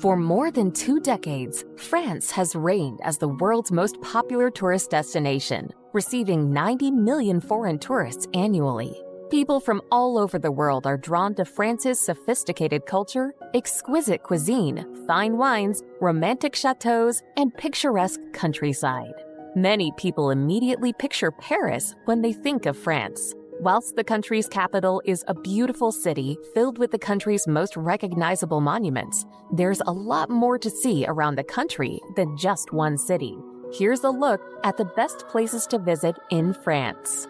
For more than 2 decades, France has reigned as the world's most popular tourist destination, receiving 90 million foreign tourists annually. People from all over the world are drawn to France's sophisticated culture, exquisite cuisine, fine wines, romantic chateaux, and picturesque countryside. Many people immediately picture Paris when they think of France. Whilst the country's capital is a beautiful city filled with the country's most recognizable monuments, there's a lot more to see around the country than just one city. Here's a look at the best places to visit in France.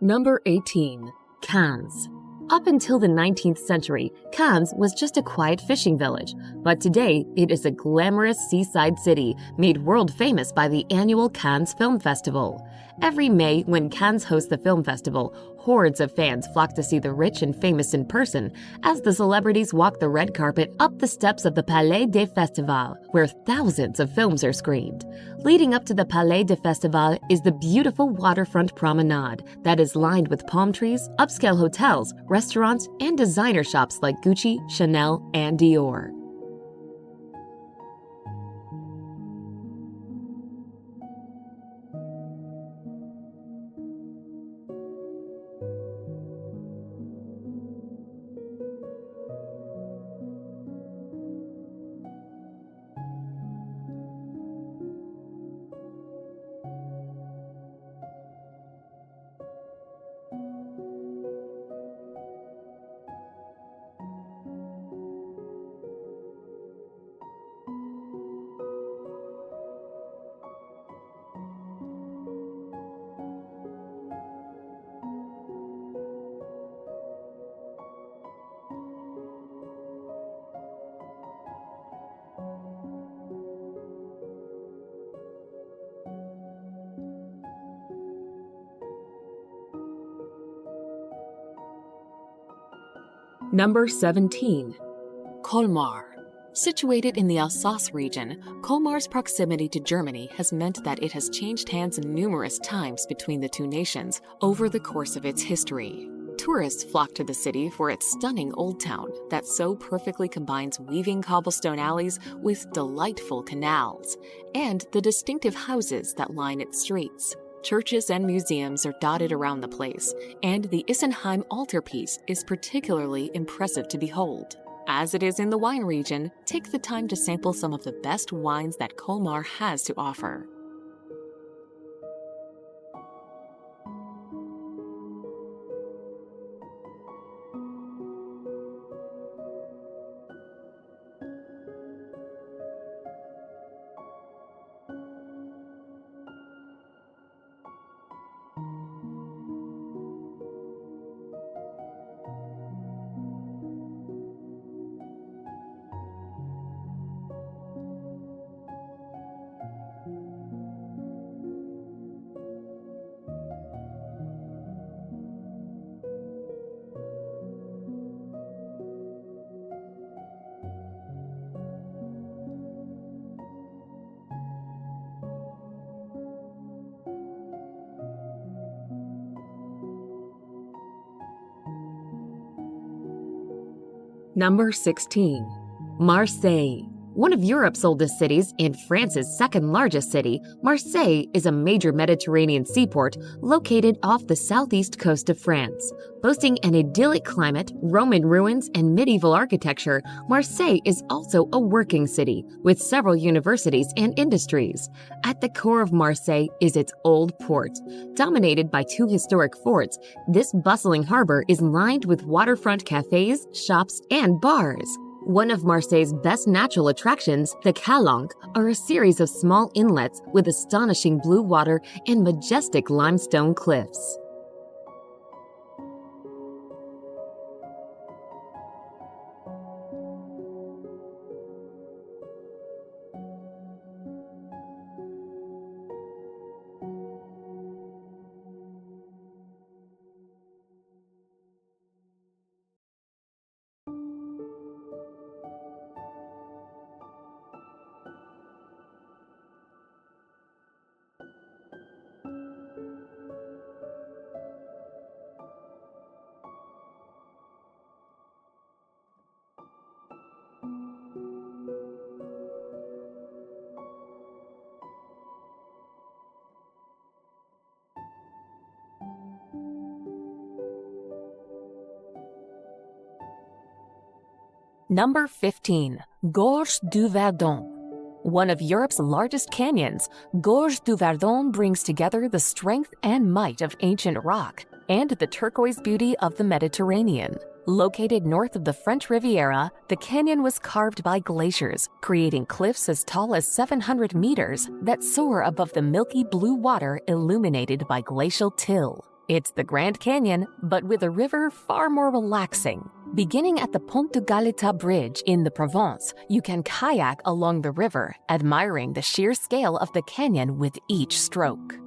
Number 18. Cannes. Up until the 19th century, Cannes was just a quiet fishing village, but today it is a glamorous seaside city made world famous by the annual Cannes Film Festival. Every May, when Cannes hosts the film festival, hordes of fans flock to see the rich and famous in person as the celebrities walk the red carpet up the steps of the Palais des Festivals, where thousands of films are screened. Leading up to the Palais des Festivals is the beautiful waterfront promenade that is lined with palm trees, upscale hotels, restaurants, and designer shops like Gucci, Chanel, and Dior. Number 17. Colmar. Situated in the Alsace region, Colmar's proximity to Germany has meant that it has changed hands numerous times between the two nations over the course of its history. Tourists flock to the city for its stunning old town that so perfectly combines weaving cobblestone alleys with delightful canals, and the distinctive houses that line its streets. Churches and museums are dotted around the place, and the Isenheim altarpiece is particularly impressive to behold. As it is in the wine region, take the time to sample some of the best wines that Colmar has to offer. Number 16. Marseille. One of Europe's oldest cities and France's second-largest city, Marseille is a major Mediterranean seaport located off the southeast coast of France. Boasting an idyllic climate, Roman ruins, and medieval architecture, Marseille is also a working city with several universities and industries. At the core of Marseille is its old port. Dominated by two historic forts, this bustling harbor is lined with waterfront cafes, shops, and bars. One of Marseille's best natural attractions, the Calanque, are a series of small inlets with astonishing blue water and majestic limestone cliffs. Number 15. Gorge du Verdon. One of Europe's largest canyons, Gorge du Verdon brings together the strength and might of ancient rock and the turquoise beauty of the Mediterranean. Located north of the French Riviera, the canyon was carved by glaciers, creating cliffs as tall as 700 meters that soar above the milky blue water illuminated by glacial till. It's the Grand Canyon, but with a river far more relaxing. Beginning at the Pont de Galeta Bridge in the Provence, you can kayak along the river, admiring the sheer scale of the canyon with each stroke.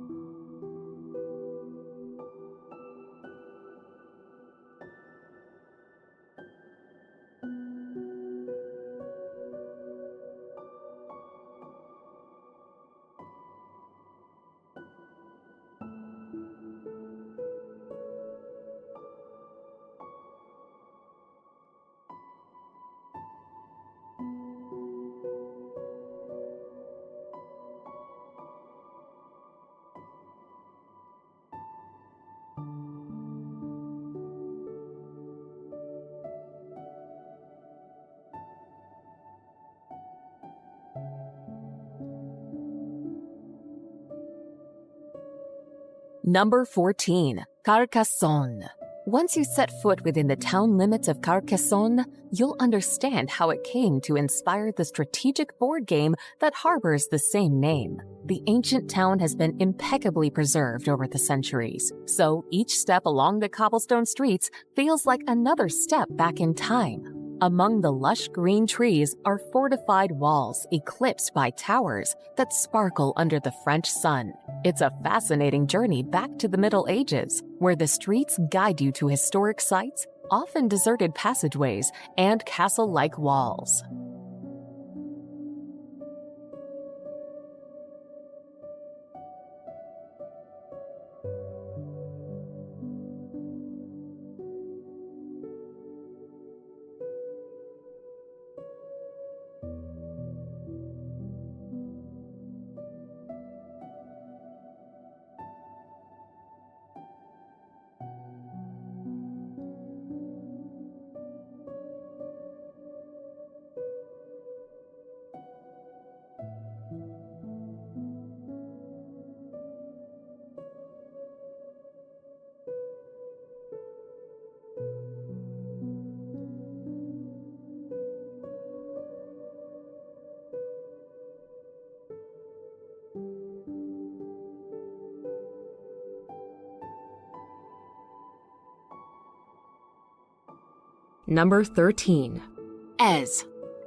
Number 14. Carcassonne. Once you set foot within the town limits of Carcassonne, you'll understand how it came to inspire the strategic board game that harbors the same name. The ancient town has been impeccably preserved over the centuries, so each step along the cobblestone streets feels like another step back in time. Among the lush green trees are fortified walls eclipsed by towers that sparkle under the French sun. It's a fascinating journey back to the Middle Ages, where the streets guide you to historic sites, often deserted passageways, and castle-like walls. Number 13. Èze.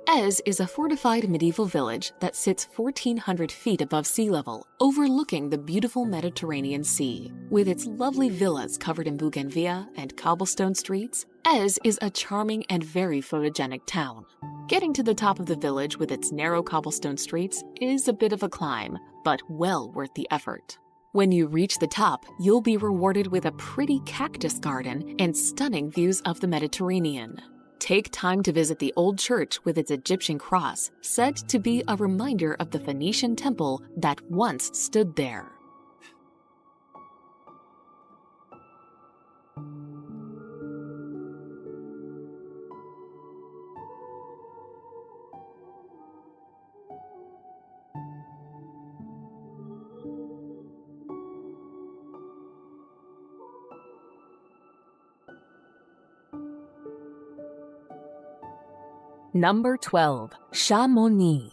Èze is a fortified medieval village that sits 1,400 feet above sea level, overlooking the beautiful Mediterranean Sea. With its lovely villas covered in bougainvillea and cobblestone streets, Èze is a charming and very photogenic town. Getting to the top of the village with its narrow cobblestone streets is a bit of a climb, but well worth the effort. When you reach the top, you'll be rewarded with a pretty cactus garden and stunning views of the Mediterranean. Take time to visit the old church with its Egyptian cross, said to be a reminder of the Phoenician temple that once stood there. Number 12. Chamonix.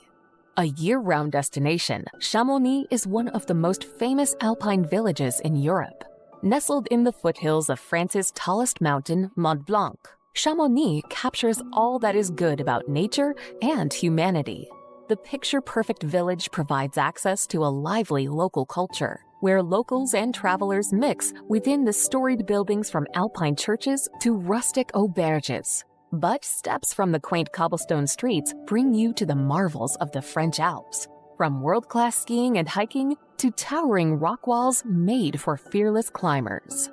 A year-round destination, Chamonix is one of the most famous alpine villages in Europe. Nestled in the foothills of France's tallest mountain, Mont Blanc, Chamonix captures all that is good about nature and humanity. The picture-perfect village provides access to a lively local culture, where locals and travelers mix within the storied buildings from alpine churches to rustic auberges. But steps from the quaint cobblestone streets bring you to the marvels of the French Alps. From world-class skiing and hiking to towering rock walls made for fearless climbers.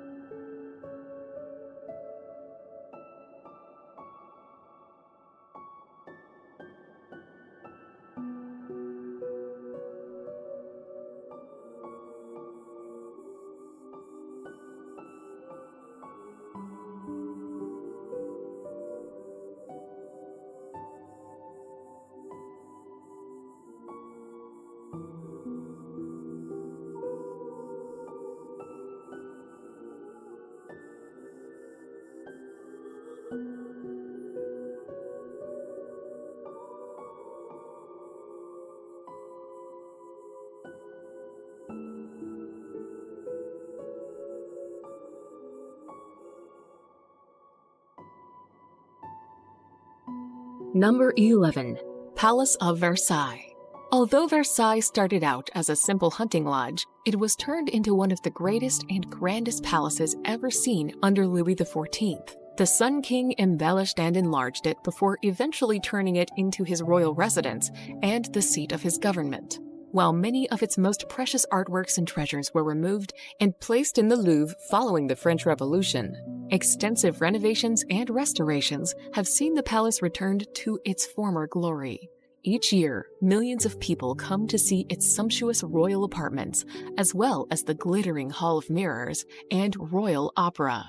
Number 11. Palace of Versailles. Although Versailles started out as a simple hunting lodge, it was turned into one of the greatest and grandest palaces ever seen under Louis XIV. The Sun King embellished and enlarged it before eventually turning it into his royal residence and the seat of his government. While many of its most precious artworks and treasures were removed and placed in the Louvre following the French Revolution, extensive renovations and restorations have seen the palace returned to its former glory. Each year, millions of people come to see its sumptuous royal apartments, as well as the glittering Hall of Mirrors and Royal Opera.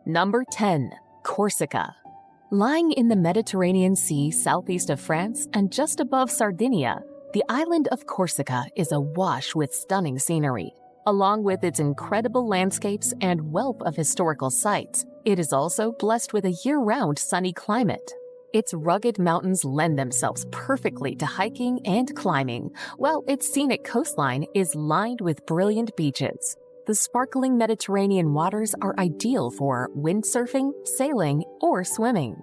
Number 10. Corsica. Lying in the Mediterranean Sea southeast of France and just above Sardinia, the island of Corsica is awash with stunning scenery. Along with its incredible landscapes and wealth of historical sites, it is also blessed with a year-round sunny climate. Its rugged mountains lend themselves perfectly to hiking and climbing, while its scenic coastline is lined with brilliant beaches. The sparkling Mediterranean waters are ideal for windsurfing, sailing, or swimming.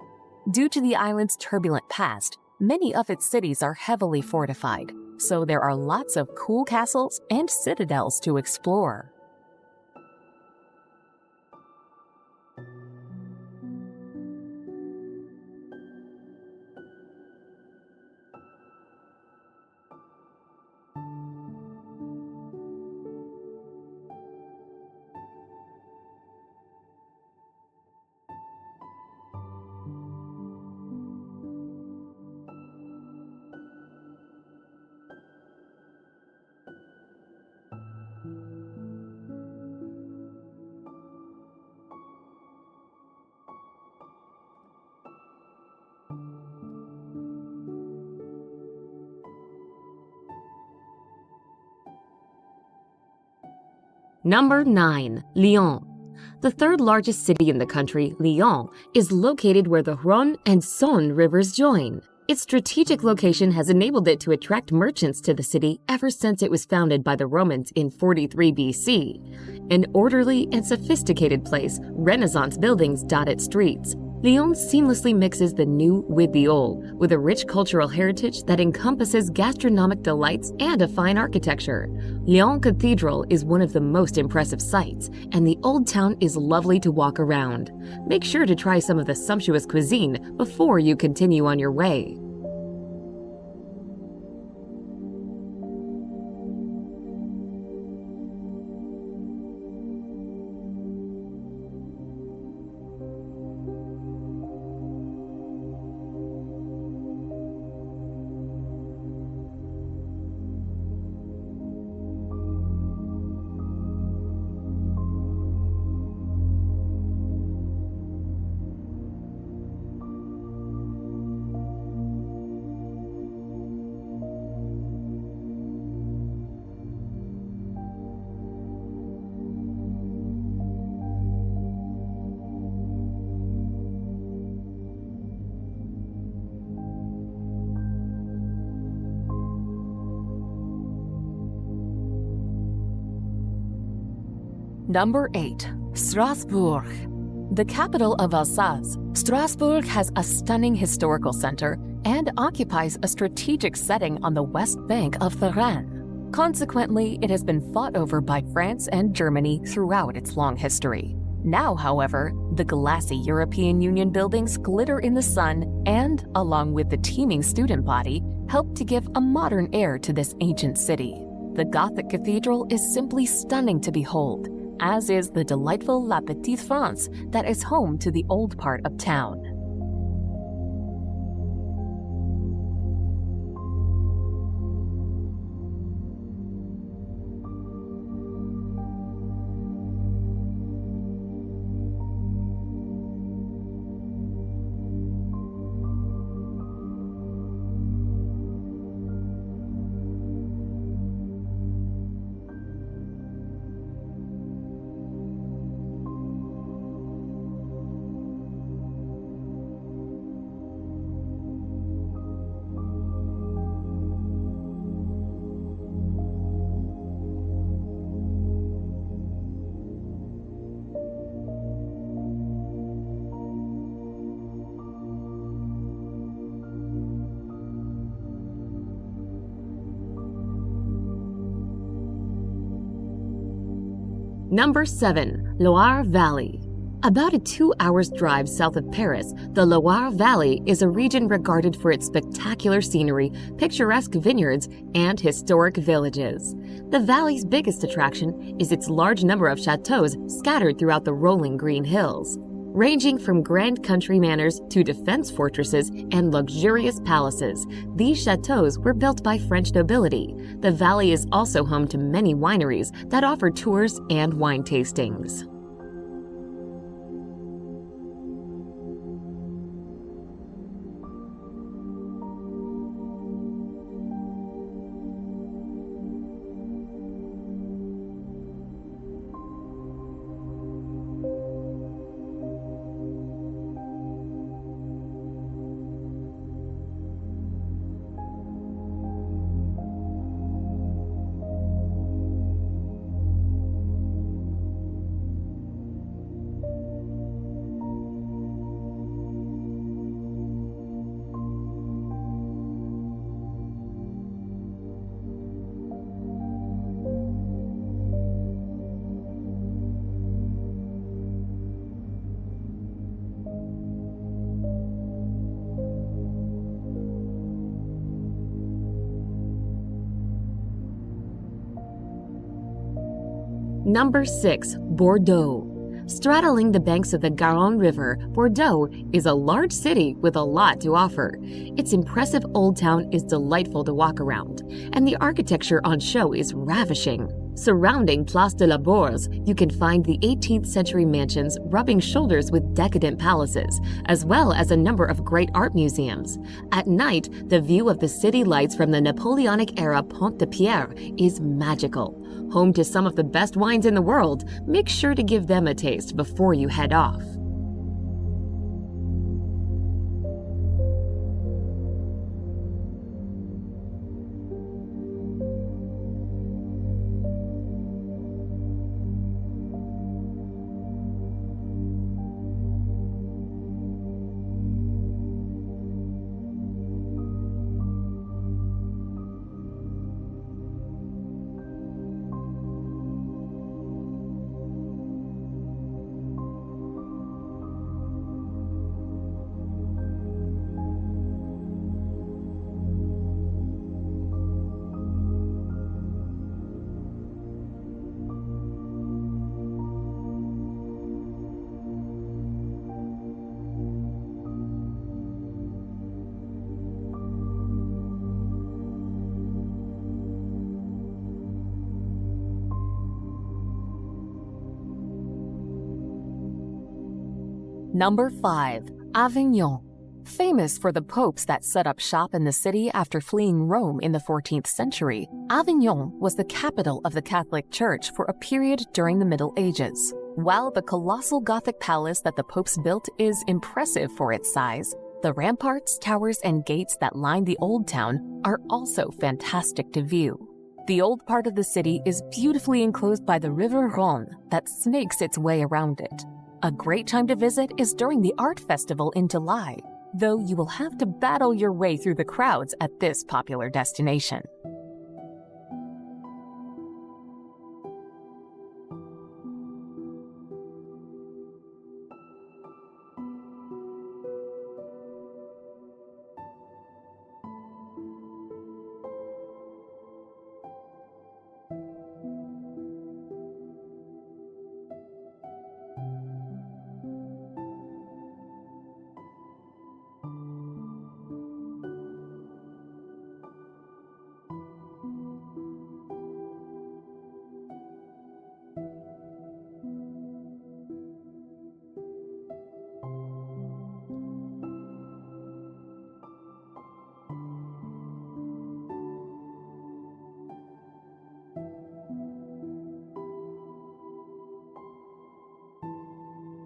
Due to the island's turbulent past, many of its cities are heavily fortified, so there are lots of cool castles and citadels to explore. Number 9. Lyon. The third largest city in the country, Lyon, is located where the Rhône and Saône rivers join. Its strategic location has enabled it to attract merchants to the city ever since it was founded by the Romans in 43 BC. An orderly and sophisticated place, Renaissance buildings dot its streets. Lyon seamlessly mixes the new with the old, with a rich cultural heritage that encompasses gastronomic delights and a fine architecture. Lyon Cathedral is one of the most impressive sights, and the old town is lovely to walk around. Make sure to try some of the sumptuous cuisine before you continue on your way. Number 8. Strasbourg. The capital of Alsace, Strasbourg has a stunning historical center and occupies a strategic setting on the west bank of the Rhine. Consequently, it has been fought over by France and Germany throughout its long history. Now, however, the glassy European Union buildings glitter in the sun and, along with the teeming student body, help to give a modern air to this ancient city. The Gothic cathedral is simply stunning to behold, as is the delightful La Petite France that is home to the old part of town. Number 7. Loire Valley. About a 2 hours drive south of Paris, the Loire Valley is a region regarded for its spectacular scenery, picturesque vineyards, and historic villages. The valley's biggest attraction is its large number of chateaux scattered throughout the rolling green hills. Ranging from grand country manors to defense fortresses and luxurious palaces, these chateaux were built by French nobility. The valley is also home to many wineries that offer tours and wine tastings. Number 6. Bordeaux. Straddling the banks of the Garonne River, Bordeaux is a large city with a lot to offer. Its impressive old town is delightful to walk around, and the architecture on show is ravishing. Surrounding Place de la Bourse, you can find the 18th century mansions rubbing shoulders with decadent palaces, as well as a number of great art museums. At night, the view of the city lights from the Napoleonic-era Pont de Pierre is magical. Home to some of the best wines in the world, make sure to give them a taste before you head off. Number 5. Avignon. Famous for the popes that set up shop in the city after fleeing Rome in the 14th century, Avignon was the capital of the Catholic Church for a period during the Middle Ages. While the colossal Gothic palace that the popes built is impressive for its size, the ramparts, towers, and gates that line the old town are also fantastic to view. The old part of the city is beautifully enclosed by the River Rhône that snakes its way around it. A great time to visit is during the art festival in July, though you will have to battle your way through the crowds at this popular destination.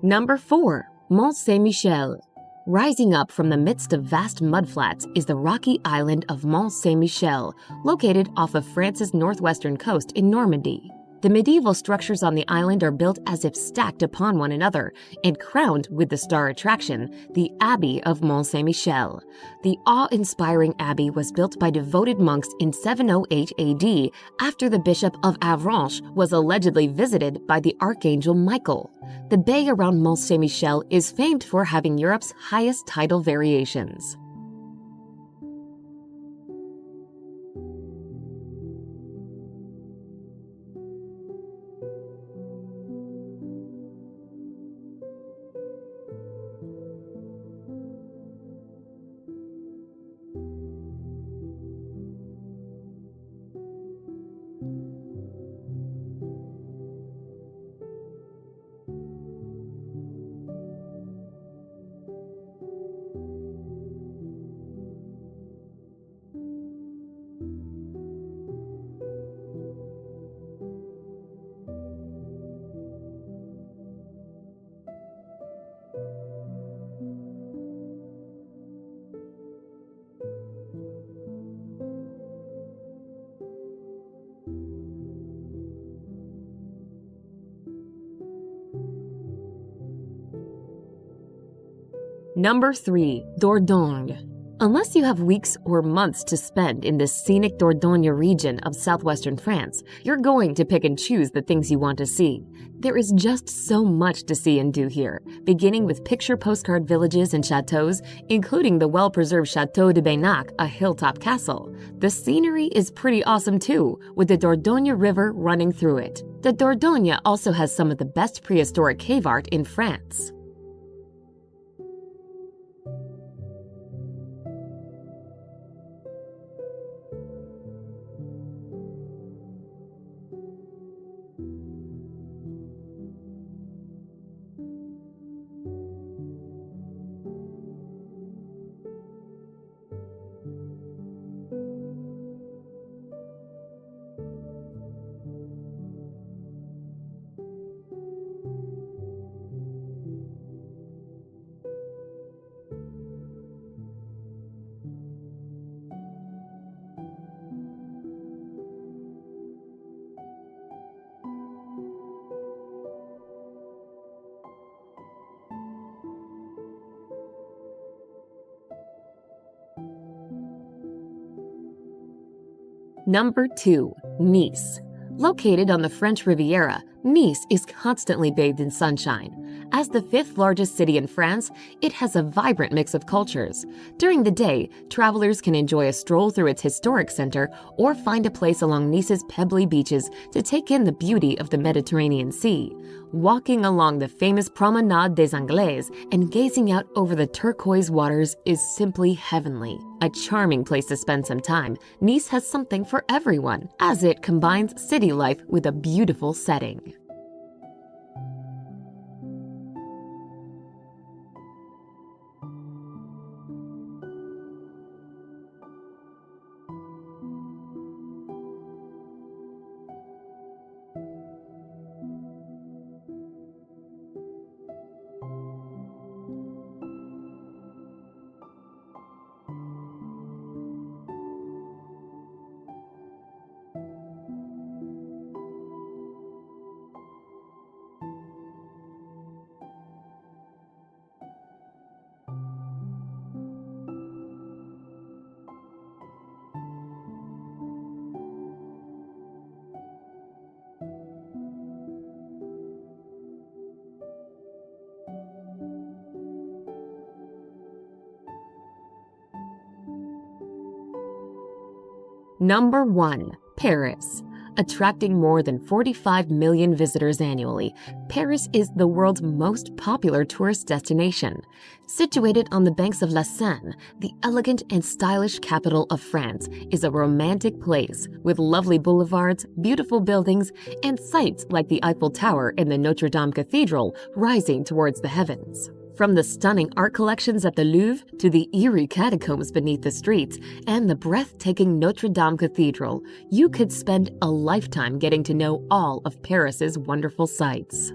Number 4. Mont Saint-Michel. Rising up from the midst of vast mudflats is the rocky island of Mont Saint-Michel, located off of France's northwestern coast in Normandy. The medieval structures on the island are built as if stacked upon one another and crowned with the star attraction, the Abbey of Mont Saint-Michel. The awe-inspiring abbey was built by devoted monks in 708 AD after the Bishop of Avranches was allegedly visited by the Archangel Michael. The bay around Mont Saint-Michel is famed for having Europe's highest tidal variations. Number 3. Dordogne. Unless you have weeks or months to spend in the scenic Dordogne region of southwestern France, you're going to pick and choose the things you want to see. There is just so much to see and do here, beginning with picture postcard villages and chateaux, including the well-preserved Chateau de Baynac, a hilltop castle. The scenery is pretty awesome too, with the Dordogne River running through it. The Dordogne also has some of the best prehistoric cave art in France. Number 2. Nice. Located on the French Riviera, Nice is constantly bathed in sunshine. As the 5th largest city in France, it has a vibrant mix of cultures. During the day, travelers can enjoy a stroll through its historic center or find a place along Nice's pebbly beaches to take in the beauty of the Mediterranean Sea. Walking along the famous Promenade des Anglais and gazing out over the turquoise waters is simply heavenly. A charming place to spend some time, Nice has something for everyone, as it combines city life with a beautiful setting. Number 1. Paris. Attracting more than 45 million visitors annually, Paris is the world's most popular tourist destination. Situated on the banks of La Seine, the elegant and stylish capital of France is a romantic place with lovely boulevards, beautiful buildings, and sights like the Eiffel Tower and the Notre Dame Cathedral rising towards the heavens. From the stunning art collections at the Louvre to the eerie catacombs beneath the streets and the breathtaking Notre Dame Cathedral, you could spend a lifetime getting to know all of Paris's wonderful sights.